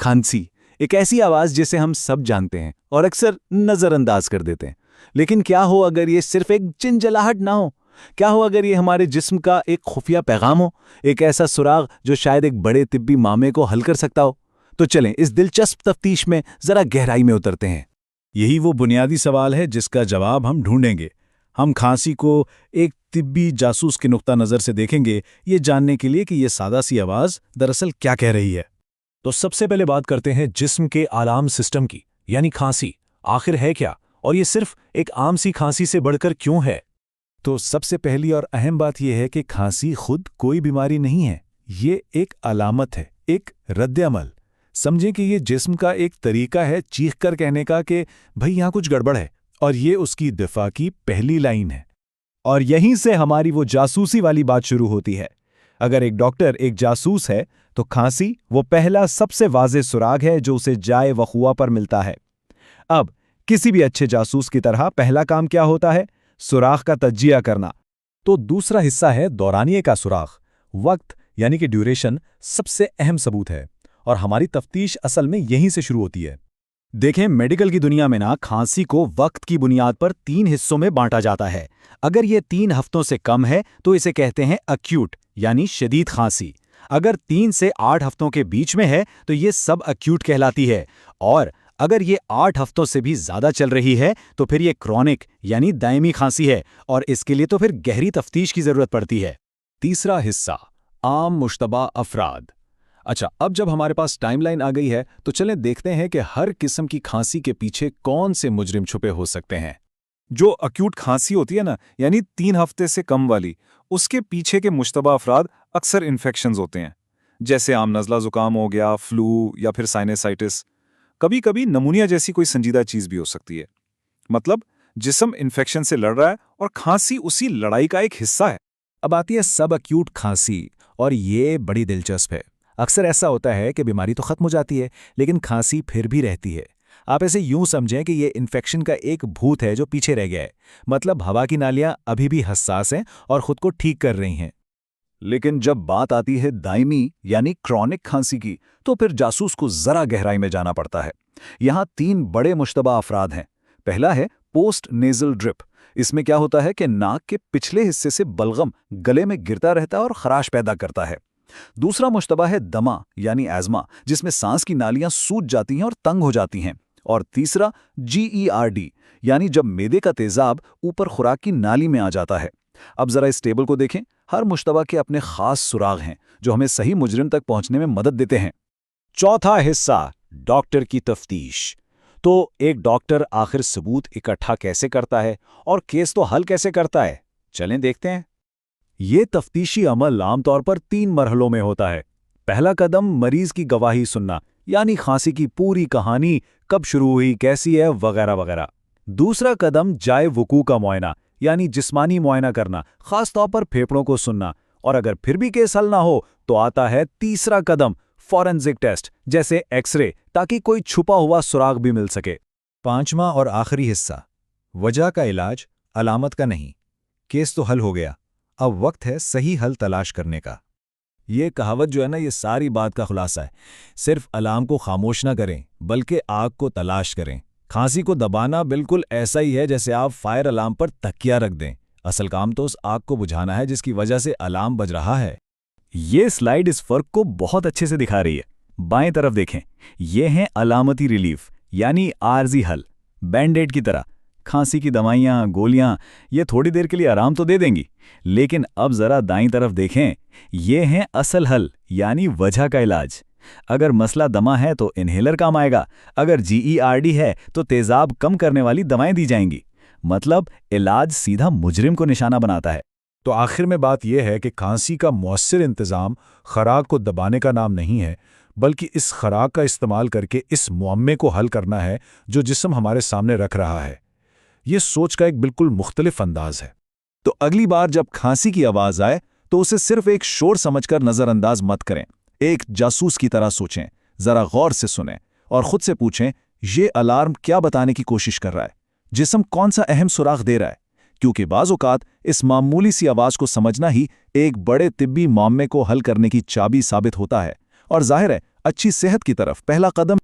खांसी एक ऐसी आवाज जिसे हम सब जानते हैं और अक्सर नजरअंदाज कर देते हैं। लेकिन क्या हो अगर ये सिर्फ एक चिंजलाहट ना हो? क्या हो अगर ये हमारे जिस्म का एक खुफिया पैगाम हो, एक ऐसा सुराग जो शायद एक बड़े तिब्बी मामले को हल कर सकता हो? तो चलें इस दिलचस्प तफ्तीश में जरा गहराई में उतरते हैं। यही वो बुनियादी सवाल है जिसका जवाब हम ढूंढेंगे। हम खांसी को एक तिब्बी जासूस के नुक्ता नज़र से देखेंगे, ये जानने के लिए कि ये सादा सी आवाज़ दरअसल क्या कह रही है। तो सबसे पहले बात करते हैं जिस्म के अलार्म सिस्टम की, यानी खांसी आखिर है क्या, और ये सिर्फ एक आम सी खांसी से बढ़कर क्यों है? तो सबसे पहली और अहम बात यह है कि खांसी खुद कोई बीमारी नहीं है, ये एक अलामत है, एक रद्द-ए-अमल। समझें कि ये जिस्म का एक तरीका है चीख कर कहने का कि भाई यहाँ कुछ गड़बड़ है, और ये उसकी दिफा की पहली लाइन है। और यहीं से हमारी वो जासूसी वाली बात शुरू होती है। अगर एक डॉक्टर एक जासूस है तो खांसी वो पहला सबसे वाज़ेह सुराग है जो उसे जाए वखुआ पर मिलता है। अब किसी भी अच्छे जासूस की तरह पहला काम क्या होता है? सुराग का तज्जिया करना। तो दूसरा हिस्सा है दौरानिये का सुराग। वक्त यानी कि ड्यूरेशन सबसे अहम सबूत है, और हमारी तफ्तीश असल में यहीं से शुरू होती है। देखें, मेडिकल की दुनिया में ना खांसी को वक्त की बुनियाद पर 3 हिस्सों में बांटा जाता है। अगर ये 3 हफ्तों से कम है तो इसे कहते हैं अक्यूट यानी शदीद खांसी। अगर 3 से 8 हफ्तों के बीच में है तो ये सब अक्यूट कहलाती है, और अगर ये 8 हफ्तों से भी ज्यादा चल रही है तो फिर ये क्रॉनिक यानी दायमी खांसी है, और इसके लिए तो फिर गहरी तफ्तीश की जरूरत पड़ती है। तीसरा हिस्सा आम मुश्तबा अफराद। अच्छा, अब जब हमारे पास टाइमलाइन आ गई है तो चलें देखते हैं कि हर किस्म की खांसी के पीछे कौन से मुजरिम छुपे हो सकते हैं। जो अक्यूट खांसी होती है ना, यानी 3 हफ्ते से कम वाली, उसके पीछे के मुश्तबा अफराद अक्सर इन्फेक्शंस होते हैं, जैसे आम नज़ला ज़ुकाम हो गया, फ्लू या फिर साइनसाइटिस। कभी कभी नमूनिया जैसी कोई संजीदा चीज़ भी हो सकती है। मतलब जिस्म इन्फेक्शन से लड़ रहा है और खांसी उसी लड़ाई का एक हिस्सा है। अब आती है सब अक्यूट खांसी, और ये बड़ी दिलचस्प है। अक्सर ऐसा होता है कि बीमारी तो खत्म हो जाती है लेकिन खांसी फिर भी रहती है। आप ऐसे यूं समझें कि ये इन्फेक्शन का एक भूत है जो पीछे रह गया है। मतलब हवा की नालियां अभी भी हसास हैं और खुद को ठीक कर रही हैं। लेकिन जब बात आती है दायमी यानी क्रॉनिक खांसी की, तो फिर जासूस को जरा गहराई में जाना पड़ता है। यहाँ 3 बड़े मुश्तबा अफराद हैं। पहला है पोस्ट नेजल ड्रिप। इसमें क्या होता है कि नाक के पिछले हिस्से से बलगम गले में गिरता रहता है और खराश पैदा करता है। दूसरा मुश्तबा है दमा यानी एज़मा, जिसमें सांस की नालियां सूज जाती हैं और तंग हो जाती हैं। और तीसरा GERD यानी जब मैदे का तेजाब ऊपर खुराक की नाली में आ जाता है। अब जरा इस टेबल को देखें। हर मुश्तबा के अपने खास सुराग हैं जो हमें सही मुजरिम तक पहुंचने में मदद देते हैं। चौथा हिस्सा डॉक्टर की तफ्तीश। तो एक डॉक्टर आखिर सबूत इकट्ठा कैसे करता है और केस तो हल कैसे करता है? चलें देखते हैं। ये तफ्तीशी अमल आमतौर पर 3 मरहलों में होता है। पहला कदम मरीज की गवाही सुनना, यानी खांसी की पूरी कहानी, कब शुरू हुई, कैसी है, वगैरह वगैरह। दूसरा कदम जाए वकू का मुआयना, यानी जिस्मानी मुआयना करना, खास तौर पर फेफड़ों को सुनना। और अगर फिर भी केस हल ना हो तो आता है तीसरा कदम, फॉरेंसिक टेस्ट जैसे एक्सरे, ताकि कोई छुपा हुआ सुराग भी मिल सके। पांचवा और आखिरी हिस्सा, वजह का इलाज, अलामत का नहीं। केस तो हल हो गया, अब वक्त है सही हल तलाश करने का। ये कहावत जो है ना, ये सारी बात का खुलासा है। सिर्फ अलार्म को खामोश ना करें बल्कि आग को तलाश करें। खांसी को दबाना बिल्कुल ऐसा ही है जैसे आप फायर अलार्म पर तकिया रख दें। असल काम तो उस आग को बुझाना है जिसकी वजह से अलार्म बज रहा है। ये स्लाइड इस फर्क को बहुत अच्छे से दिखा रही है। बाएं तरफ देखें, ये हैं अलामती रिलीफ यानी आर्जी हल। बैंडेड की तरह खांसी की दवाइयाँ, गोलियाँ ये थोड़ी देर के लिए आराम तो दे देंगी, लेकिन अब जरा दाईं तरफ देखें, ये हैं असल हल यानी वजह का इलाज। अगर मसला दमा है तो इन्हेलर काम आएगा, अगर GERD है तो तेजाब कम करने वाली दवाएं दी जाएंगी। मतलब इलाज सीधा मुजरिम को निशाना बनाता है। तो आखिर में बात यह है कि खांसी का मौसर इंतज़ाम खराक को दबाने का नाम नहीं है, बल्कि इस खराक का इस्तेमाल करके इस मुअम्मे को हल करना है जो जिस्म हमारे सामने रख रहा है। ये सोच का एक बिल्कुल मुख्तलिफ अंदाज है। तो अगली बार जब खांसी की आवाज आए तो उसे सिर्फ एक शोर समझकर नजरअंदाज मत करें। एक जासूस की तरह सोचें, जरा गौर से सुनें और खुद से पूछें, ये अलार्म क्या बताने की कोशिश कर रहा है? जिस्म कौन सा अहम सुराग दे रहा है? क्योंकि बाज़ औक़ात इस मामूली सी आवाज़ को समझना ही एक बड़े तिब्बी मामले को हल करने की चाबी साबित होता है। और जाहिर है, अच्छी सेहत की तरफ पहला कदम